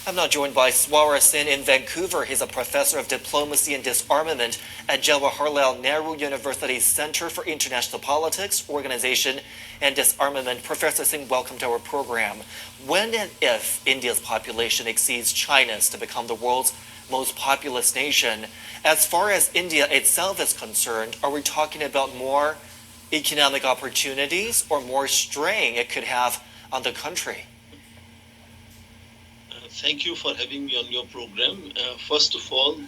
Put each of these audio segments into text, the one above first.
I'm now joined by Swara Sin in Vancouver. He's a professor of diplomacy and disarmament at Jawaharlal Nehru University's Center for International Politics, Organization and Disarmament. Professor Singh, welcome to our program. When and if India's population exceeds China's to become the world's most populous nation, as far as India itself is concerned, are we talking about more economic opportunities or more strain it could have on the country? Thank you for having me on your program. First of all,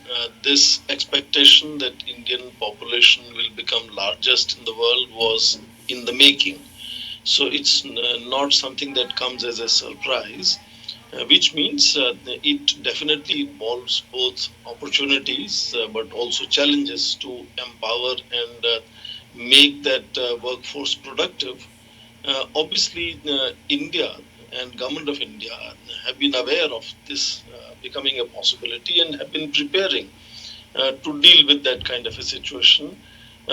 this expectation that Indian population will become largest in the world was in the making. So it's not something that comes as a surprise, which means it definitely involves both opportunities but also challenges to empower and make that workforce productive. Obviously, India and government of India have been aware of this becoming a possibility and have been preparing to deal with that kind of a situation.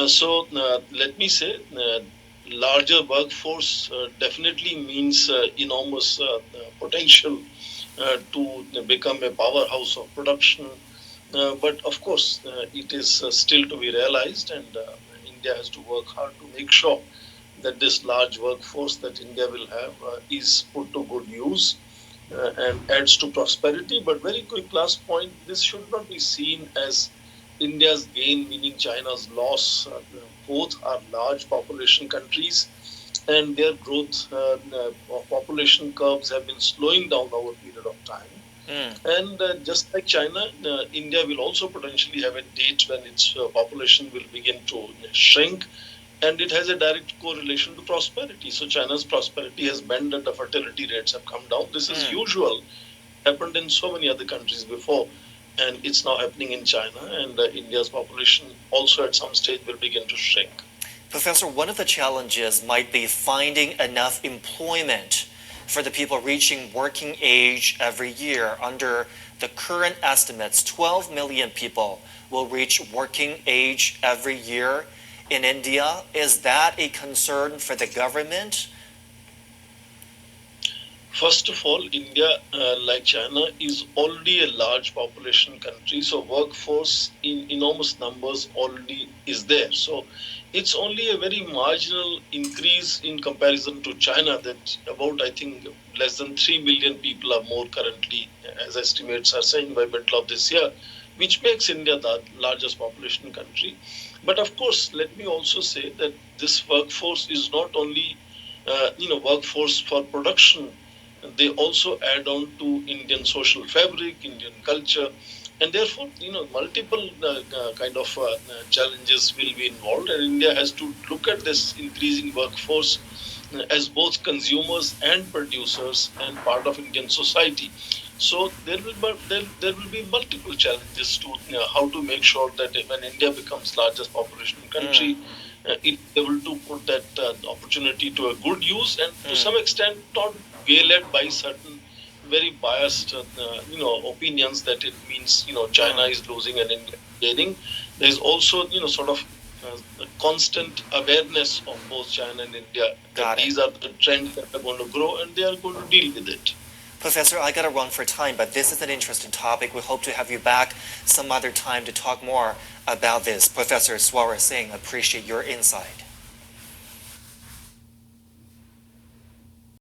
So let me say, larger workforce definitely means enormous potential to become a powerhouse of production. But of course, it is still to be realized, and India has to work hard to make sure that this large workforce that India will have is put to good use and adds to prosperity. But very quick last point, this should not be seen as India's gain, meaning China's loss. Both are large population countries and their growth population curves have been slowing down over a period of time. And just like China, India will also potentially have a date when its population will begin to shrink, and it has a direct correlation to prosperity. So China's prosperity has meant that the fertility rates have come down. This is usual, happened in so many other countries before, and it's now happening in China. And India's population also at some stage will begin to shrink. Professor, one of the challenges might be finding enough employment for the people reaching working age every year. Under the current estimates, 12 million people will reach working age every year in India. Is that a concern for the government? First of all, India, like China, is already a large population country, so workforce in enormous numbers already is there. So it's only a very marginal increase in comparison to China, that about, I think, less than 3 million people are more currently, as estimates are saying, by middle of this year, which makes India the largest population country. But of course, let me also say that this workforce is not only workforce for production. They also add on to Indian social fabric, Indian culture, and therefore multiple kind of challenges will be involved. And India has to look at this increasing workforce as both consumers and producers and part of Indian society. So there will be multiple challenges to how to make sure that when India becomes largest population country, it's able to put that opportunity to a good use, and to some extent not waylaid by certain very biased opinions that it means China is losing and India gaining. There is also sort of a constant awareness of both China and India that these are the trends that are going to grow and they are going to deal with it. Professor, I got to run for time, but this is an interesting topic. We hope to have you back some other time to talk more about this. Professor Swara Singh, appreciate your insight.